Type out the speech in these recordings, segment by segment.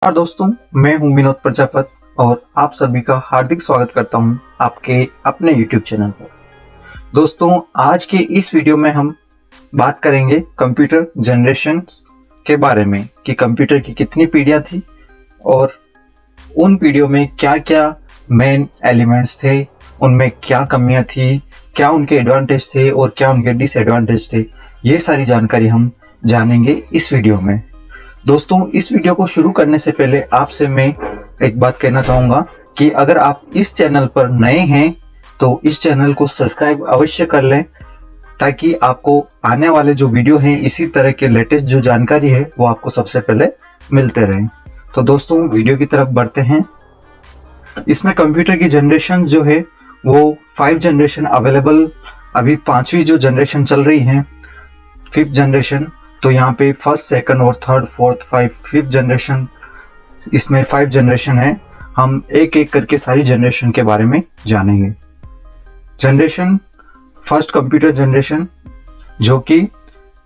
नमस्कार दोस्तों, मैं हूं विनोद प्रजापत और आप सभी का हार्दिक स्वागत करता हूं आपके अपने YouTube चैनल पर। दोस्तों, आज के इस वीडियो में हम बात करेंगे कंप्यूटर जनरेशन के बारे में कि कंप्यूटर की कितनी पीढ़ियां थी और उन पीढ़ियों में क्या क्या मेन एलिमेंट्स थे, उनमें क्या कमियां थी, क्या उनके एडवांटेज थे और क्या उनके डिसएडवांटेज थे। ये सारी जानकारी हम जानेंगे इस वीडियो में। दोस्तों, इस वीडियो को शुरू करने से पहले आपसे मैं एक बात कहना चाहूँगा कि अगर आप इस चैनल पर नए हैं तो इस चैनल को सब्सक्राइब अवश्य कर लें ताकि आपको आने वाले जो वीडियो हैं इसी तरह के लेटेस्ट जो जानकारी है वो आपको सबसे पहले मिलते रहें। तो दोस्तों, वीडियो की तरफ बढ़ते हैं। इसमें कंप्यूटर की जनरेशन जो है वो 5 जनरेशन अवेलेबल, अभी 5वीं जो जनरेशन चल रही है 5th जनरेशन। तो यहाँ पे फर्स्ट, सेकंड और थर्ड, फोर्थ, 5th जनरेशन, इसमें 5 जनरेशन है। हम एक एक करके सारी जनरेशन के बारे में जानेंगे। जनरेशन फर्स्ट कंप्यूटर जनरेशन जो कि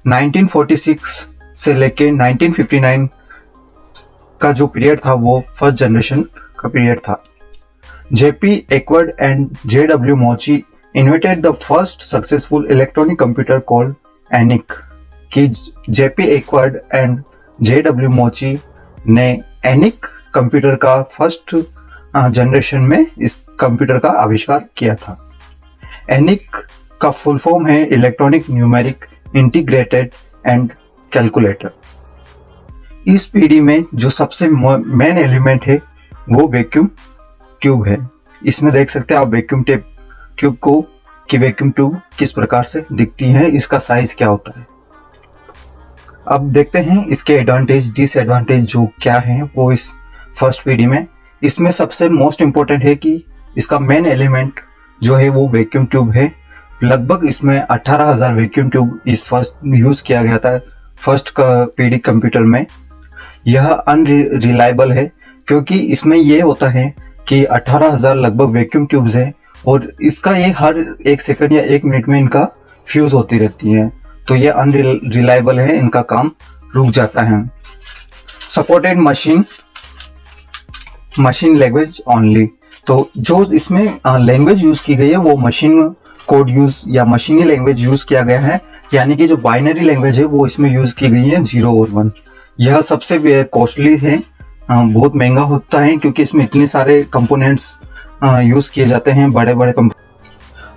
1946 से लेके 1959 का जो पीरियड था वो फर्स्ट जनरेशन का पीरियड था। JP Eckert and JW Mauchly invented the first successful electronic computer called ENIAC. कि JP Eckert and JW Mauchly ने एनिक कंप्यूटर का फर्स्ट जनरेशन में इस कंप्यूटर का आविष्कार किया था। एनिक का फुल फॉर्म है electronic numeric integrated and calculator. इस पीढ़ी में जो सबसे मेन एलिमेंट है वो वैक्यूम ट्यूब है। इसमें देख सकते हैं आप वैक्यूम ट्यूब को कि वैक्यूम ट्यूब किस प्रकार से दिखती है, इसका साइज क्या होता है। अब देखते हैं इसके एडवांटेज डिसएडवांटेज जो क्या है वो इस फर्स्ट पीढ़ी में। इसमें सबसे मोस्ट इम्पोर्टेंट है कि इसका मेन एलिमेंट जो है वो वैक्यूम ट्यूब है। लगभग इसमें 18,000 वैक्यूम ट्यूब इस फर्स्ट यूज किया गया था फर्स्ट पीढ़ी कंप्यूटर में। यह अनरिलायबल है क्योंकि इसमें ये होता है कि 18,000 लगभग वैक्यूम ट्यूब्स हैं और इसका ये हर 1 सेकंड या 1 मिनट में इनका फ्यूज होती रहती है, तो ये अनरिलायबल है, इनका काम रुक जाता है। Supported machine language only. तो जो इसमें लैंग्वेज यूज की गई है वो मशीन कोड यूज या मशीनी लैंग्वेज यूज किया गया है, यानी कि जो बाइनरी लैंग्वेज है वो इसमें यूज की गई है 0 और 1। यह सबसे कॉस्टली है, बहुत महंगा होता है क्योंकि इसमें इतने सारे कंपोनेंट्स यूज किए जाते हैं, बड़े बड़े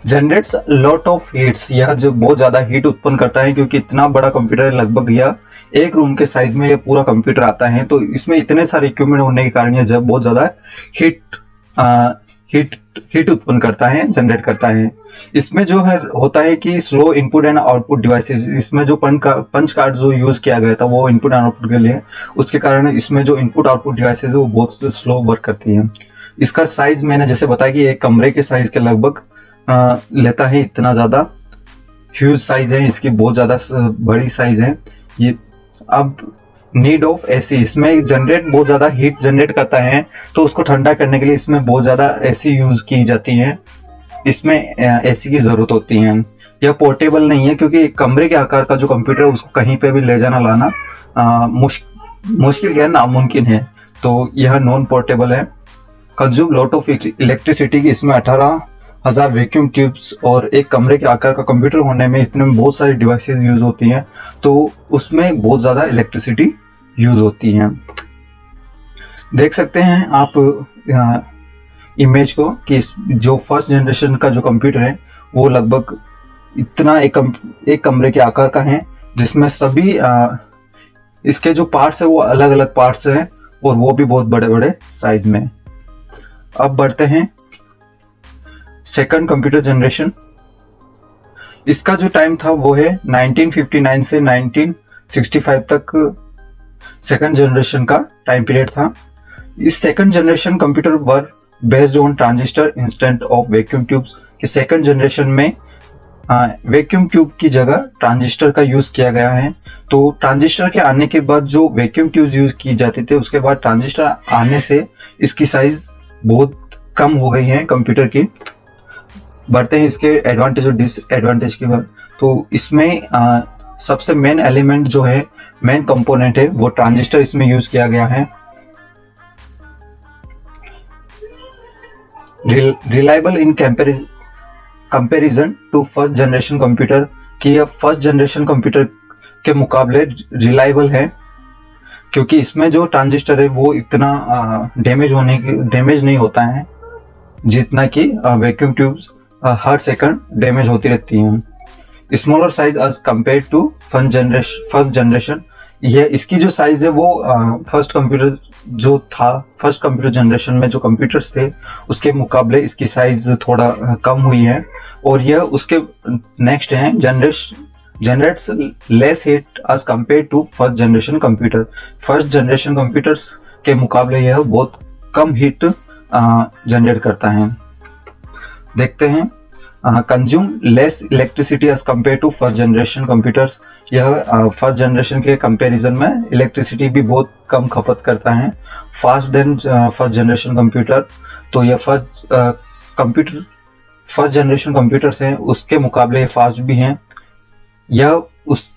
जनरेट्स लॉट ऑफ हीट्स। यह जो बहुत ज्यादा हीट उत्पन्न करता है क्योंकि इतना बड़ा कंप्यूटर लगभग यह एक रूम के साइज में यह पूरा कंप्यूटर आता है, तो इसमें इतने सारे इक्विपमेंट होने के कारण यह जब बहुत ज्यादा हीट उत्पन्न करता है, जनरेट करता है। इसमें जो है होता है कि slow input and output devices, इसमें जो पंच कार्ड जो यूज किया गया था वो इनपुट एंड आउटपुट के लिए, उसके कारण इसमें जो इनपुट आउटपुट डिवाइसेस है वो बहुत स्लो वर्क करती है। इसका साइज मैंने जैसे बताया कि एक कमरे के साइज के लगभग लेता है, इतना ज्यादा ह्यूज साइज है इसकी, बहुत ज्यादा बड़ी साइज है ये। अब नीड ऑफ एसी, इसमें जनरेट बहुत ज्यादा हीट जनरेट करता है तो उसको ठंडा करने के लिए इसमें बहुत ज्यादा एसी यूज की जाती है, इसमें एसी की जरूरत होती है। यह पोर्टेबल नहीं है क्योंकि एक कमरे के आकार का जो कंप्यूटर है उसको कहीं पे भी ले जाना लाना मुश्किल क्या, नामुमकिन है, तो यह नॉन पोर्टेबल है। कंज्यूम लॉट ऑफ इलेक्ट्रिसिटी की, इसमें 18,000 वैक्यूम ट्यूब्स और एक कमरे के आकार का कंप्यूटर होने में इतने में बहुत सारी डिवाइसेस यूज होती हैं, तो उसमें बहुत ज़्यादा इलेक्ट्रिसिटी यूज होती है। देख सकते हैं आप इमेज को कि जो फर्स्ट जनरेशन का जो कंप्यूटर है वो लगभग इतना एक कमरे के आकार का है, जिसमें सभी इसके जो पार्ट्स है वो अलग अलग पार्ट्स हैं और वो भी बहुत बड़े बड़े साइज में। अब बढ़ते हैं सेकंड कंप्यूटर जनरेशन। इसका जो टाइम था वो है 1959 से 1965 तक सेकंड जनरेशन का टाइम पीरियड था। इस second generation computer were based on transistor instant of vacuum tubes. इस सेकंड जनरेशन में वैक्यूम ट्यूब की जगह ट्रांजिस्टर का यूज किया गया है। तो ट्रांजिस्टर के आने के बाद जो वैक्यूम ट्यूब यूज की जाती थे, उसके बाद ट्रांजिस्टर आने से इसकी साइज बहुत कम हो गई है कंप्यूटर की। बढ़ते हैं इसके एडवांटेज और डिसएडवांटेज की बात। तो इसमें सबसे मेन एलिमेंट जो है, मेन कंपोनेंट है वो ट्रांजिस्टर इसमें यूज किया गया है। Reliable in comparison to first generation computer, कि यह फर्स्ट जनरेशन कंप्यूटर के मुकाबले रिलायबल है, क्योंकि इसमें जो ट्रांजिस्टर है वो इतना डैमेज नहीं होता है जितना कि वैक्यूम ट्यूब्स हर सेकंड डैमेज होती रहती हैं। Smaller size as compare to first generation, यह इसकी जो साइज है वो फर्स्ट कंप्यूटर जनरेशन में जो कंप्यूटर्स थे उसके मुकाबले इसकी साइज थोड़ा कम हुई है, और यह उसके नेक्स्ट है generates less heat as compare to first generation computer. First generation computers के मुकाबले यह बहुत कम हीट जनरेट करता है। देखते हैं, consume less electricity as compare to first generation computers, यह फर्स्ट जनरेशन के कंपैरिजन में इलेक्ट्रिसिटी भी बहुत कम खपत करता है, fast than first generation computer. तो यह फर्स्ट जनरेशन कंप्यूटर्स हैं उसके मुकाबले फास्ट भी हैं, यह उस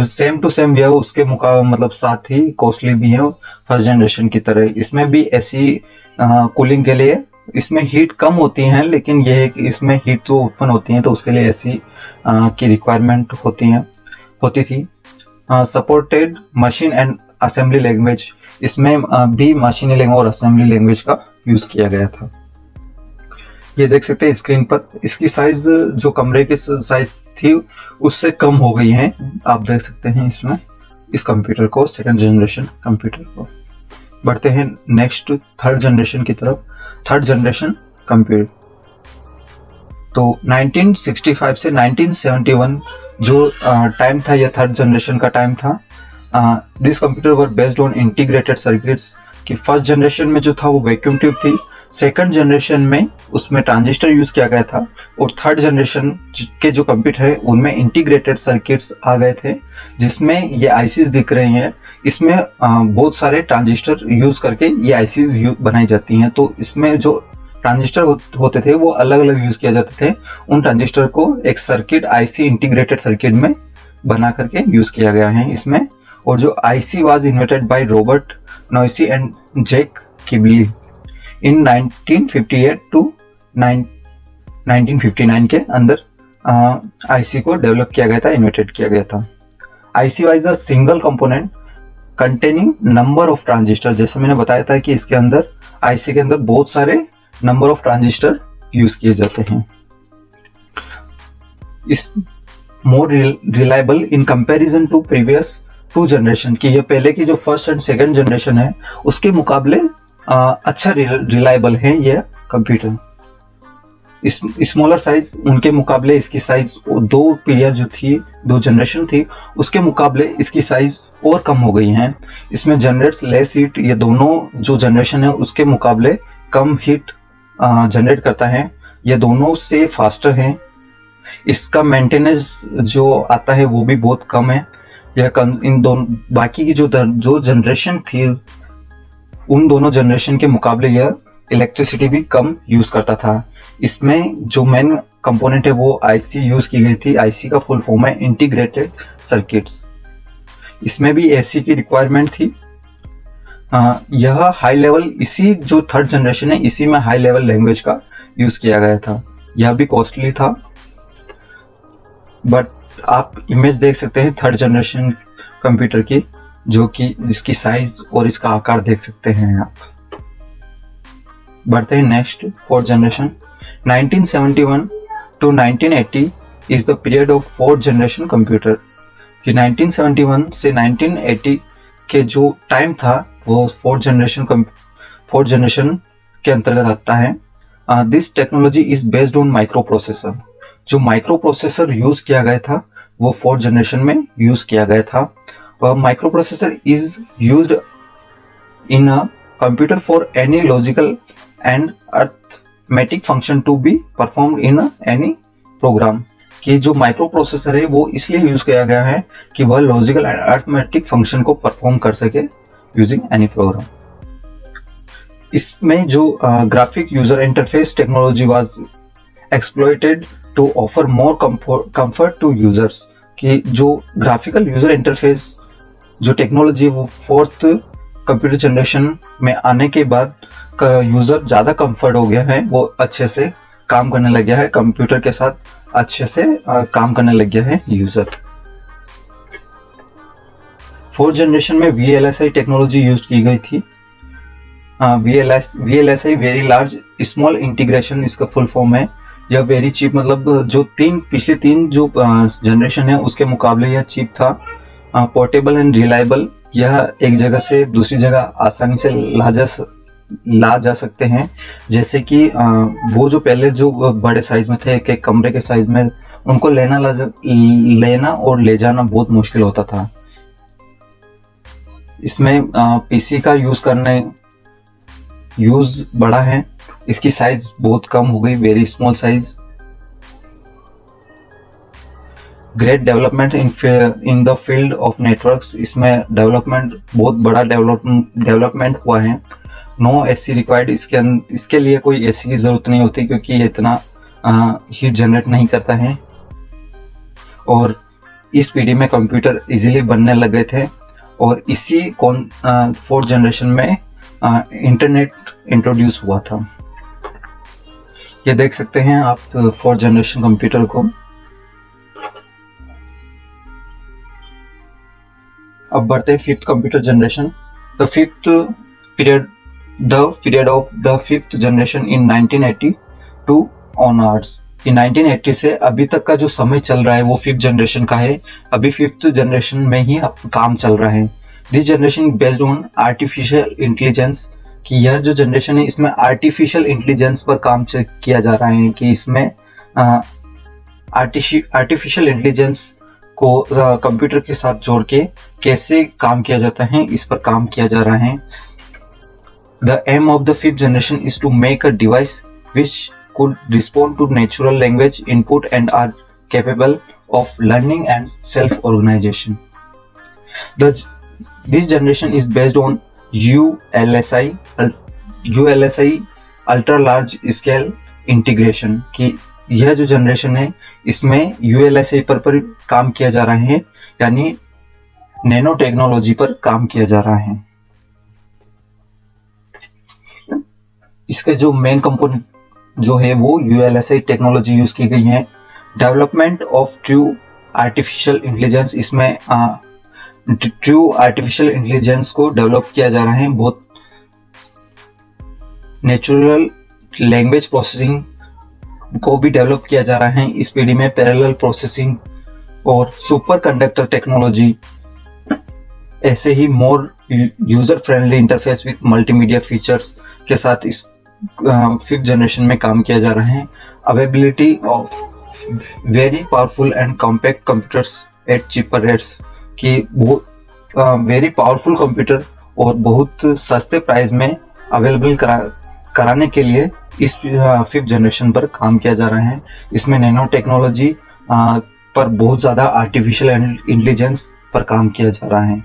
सेम टू सेम यह उसके मुकाबले मतलब साथ ही कॉस्टली भी है फर्स्ट जनरेशन की तरह। इसमें भी ऐसी कूलिंग के लिए इसमें हीट कम होती है, लेकिन यह है कि इसमें हीट तो उत्पन्न होती है, तो उसके लिए ऐसी की रिक्वायरमेंट होती थी। Supported machine and assembly language, इसमें भी मशीनी लैंग्वेज और असेंबली लैंग्वेज का यूज किया गया था। ये देख सकते हैं स्क्रीन पर, इसकी साइज जो कमरे की साइज थी उससे कम हो गई है, आप देख सकते हैं इसमें इस कंप्यूटर को, सेकंड जनरेशन कंप्यूटर को। बढ़ते हैं नेक्स्ट थर्ड जनरेशन की तरफ। थर्ड जनरेशन कंप्यूटर, तो 1965 से 1971 जो टाइम था यह थर्ड जनरेशन का टाइम था। This computer were based on integrated circuits, कि फर्स्ट जनरेशन में जो था वो वैक्यूम ट्यूब थी, सेकंड जनरेशन में उसमें ट्रांजिस्टर यूज किया गया था, और थर्ड जनरेशन के जो कंप्यूटर है उनमें इंटीग्रेटेड सर्किट्स आ गए थे, जिसमें ये आईसीज दिख रहे हैं। इसमें बहुत सारे ट्रांजिस्टर यूज करके ये आईसी बनाई जाती हैं, तो इसमें जो ट्रांजिस्टर होते थे वो अलग अलग यूज किया जाते थे। उन ट्रांजिस्टर को एक सर्किट आईसी इंटीग्रेटेड सर्किट में बना करके यूज किया गया है इसमें। और जो IC was invented by Robert Noyce and Jack किबली इन 1958 टू 1959 के अंदर आईसी को डेवलप किया गया था, इन्वेंटेड किया गया था। IC was a single component containing number of transistor, जैसे मैंने बताया था कि इसके अंदर आईसी के अंदर बहुत सारे नंबर ऑफ ट्रांजिस्टर यूज किए जाते हैं। Is more reliable in comparison to previous two generation, की ये पहले की जो फर्स्ट एंड सेकंड जनरेशन है उसके मुकाबले अच्छा रिलायबल है ये कंप्यूटर। स्मॉलर साइज उनके मुकाबले इसकी साइज दो पीरियड जो थी, दो जनरेशन थी, उसके मुकाबले इसकी साइज और कम हो गई है। इसमें जनरेट्स लेस हीट, ये दोनों जो जनरेशन है उसके मुकाबले कम हीट जनरेट करता है, ये दोनों से फास्टर है। इसका मेंटेनेंस जो आता है वो भी बहुत कम है। यह इन दोनों बाकी की जो जनरेशन थी उन दोनों जनरेशन के मुकाबले यह इलेक्ट्रिसिटी भी कम यूज करता था। इसमें जो मेन कंपोनेंट है वो आईसी यूज की गई थी। आईसी का फुल फॉर्म है इंटीग्रेटेड सर्किट्स। इसमें भी एसी की रिक्वायरमेंट थी। यह हाई लेवल, इसी जो थर्ड जनरेशन है इसी में हाई लेवल लैंग्वेज का यूज किया गया था। यह भी कॉस्टली था, बट आप इमेज देख सकते हैं थर्ड जनरेशन कंप्यूटर की, जो कि जिसकी साइज और इसका आकार देख सकते हैं आप। बढ़ते हैं next fourth generation. 1971 to 1980 is the period of fourth generation computer, कि 1971 से 1980 के जो टाइम था वो फोर्थ जनरेशन के अंतर्गत आता है। This technology is based on micro processor. जो माइक्रो प्रोसेसर यूज किया गया था वो फोर्थ जनरेशन में यूज किया गया था। Microprocessor is used in a computer for any logical and arithmetic function to be performed in any program, कि जो माइक्रो प्रोसेसर है वो इसलिए यूज किया गया है कि वह लॉजिकल एंड अर्थमेटिक फंक्शन को परफॉर्म कर सके यूजिंग एनी प्रोग्राम। इसमें जो graphic user interface technology was exploited to offer more comfort to users, कि जो ग्राफिकल यूजर इंटरफेस जो टेक्नोलॉजी वो फोर्थ कंप्यूटर जनरेशन में आने के बाद यूज़र ज़्यादा कंफर्ट हो गया है, वो अच्छे से काम करने लग गया है, कंप्यूटर के साथ अच्छे से काम करने लग गया है यूज़र। 4th जनरेशन में VLSI टेक्नोलॉजी यूज की गई थी। VLSI very large small integration इसका फुल फॉर्म है। यह वेरी चीप, मतलब जो पिछले तीन जो जनरेशन है उसके मुकाबले यह चीप था। पोर्टेबल एंड रिलायबल, यह एक जगह से दूसरी जगह आसानी से ला जा सकते हैं। जैसे कि वो जो पहले जो बड़े साइज में थे, एक कमरे के साइज में, उनको लेना और ले जाना बहुत मुश्किल होता था। इसमें पीसी का यूज बड़ा है, इसकी साइज बहुत कम हो गई, very small size. Great development in the field of networks, इसमें बहुत बड़ा डेवलपमेंट हुआ है। नो एसी रिक्वायर्ड, इसके लिए कोई एसी की जरूरत नहीं होती क्योंकि ये इतना हीट जनरेट नहीं करता है। और इस पीढ़ी में कंप्यूटर इजीली बनने लगे थे और इसी 4th जनरेशन में इंटरनेट इंट्रोड्यूस हुआ था। ये देख सकते हैं आप 4th जनरेशन कंप्यूटर को। अब बढ़ते हैं 5th computer generation. The period of the 5th generation in 1982 onwards, कि 1980 से अभी तक का जो समय चल रहा है वो 5th जनरेशन का है। अभी 5th जनरेशन में ही अब काम चल रहा है। This generation based on artificial intelligence, कि यह जो जनरेशन है इसमें आर्टिफिशियल इंटेलिजेंस पर काम किया जा रहा है, कि इसमें आर्टिफिशियल इंटेलिजेंस को कंप्यूटर के साथ जोड़ के कैसे काम किया जाता है, इस पर काम किया जा रहा है। The aim of the 5th generation is to make a device which could respond to natural language input and are capable of learning and self-organization. This generation is based on ULSI ultra large scale integration, कि यह जो generation है इसमें ULSI पर काम किया जा रहा है, यानी नैनो टेक्नोलॉजी पर काम किया जा रहा है। इसके जो मेन कंपोनेंट जो है वो ULSI टेक्नोलॉजी यूज की गई है। Development of true artificial intelligence, इसमें ट्रू आर्टिफिशियल इंटेलिजेंस को डेवलप किया जा रहा है। बहुत नेचुरल लैंग्वेज प्रोसेसिंग को भी डेवलप किया जा रहा है इस पीढ़ी में। पैरेलल प्रोसेसिंग और सुपर कंडक्टर टेक्नोलॉजी, ऐसे ही more user friendly interface with multimedia features के साथ इस 5th जनरेशन में काम किया जा रहा है। Availability of very powerful and compact computers eight cheaper rates, कि बहुत वेरी पावरफुल कंप्यूटर और बहुत सस्ते प्राइस में अवेलेबल कराने के लिए इस 5th जनरेशन पर काम किया जा रहा है। इसमें नैनो टेक्नोलॉजी पर बहुत ज़्यादा आर्टिफिशियल इंटेलिजेंस पर काम किया जा रहा है।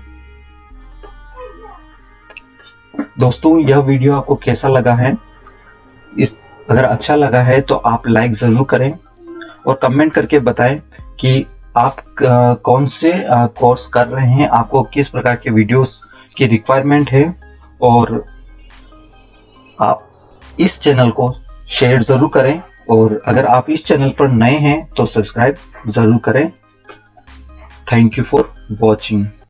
दोस्तों, यह वीडियो आपको कैसा लगा है? अगर अच्छा लगा है तो आप लाइक ज़रूर करें और कमेंट करके बताएं कि आप कौन से कोर्स कर रहे हैं, आपको किस प्रकार के वीडियोस की रिक्वायरमेंट है, और आप इस चैनल को शेयर ज़रूर करें। और अगर आप इस चैनल पर नए हैं तो सब्सक्राइब ज़रूर करें। Thank you for watching.